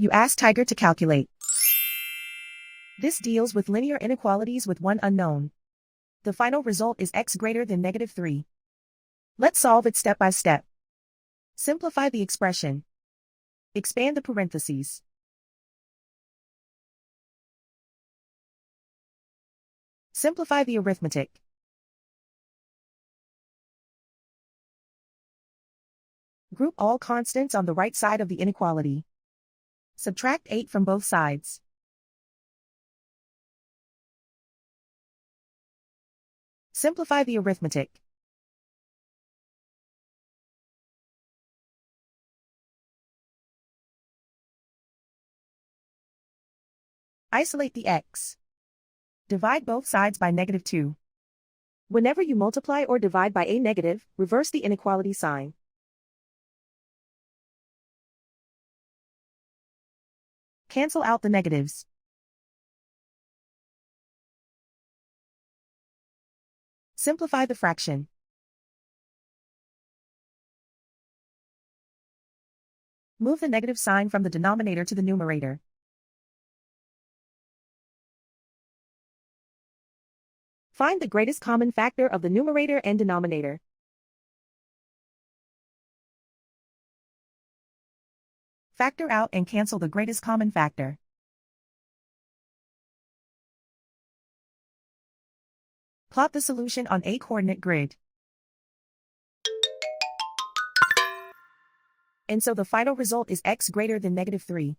You ask Tiger to calculate. This deals with linear inequalities with one unknown. The final result is x greater than -3. Let's solve it step by step. Simplify the expression. Expand the parentheses. Simplify the arithmetic. Group all constants on the right side of the inequality. Subtract 8 from both sides. Simplify the arithmetic. Isolate the x. Divide both sides by -2. Whenever you multiply or divide by a negative, reverse the inequality sign. Cancel out the negatives. Simplify the fraction. Move the negative sign from the denominator to the numerator. Find the greatest common factor of the numerator and denominator. Factor out and cancel the greatest common factor. Plot the solution on a coordinate grid. And so the final result is x greater than -3.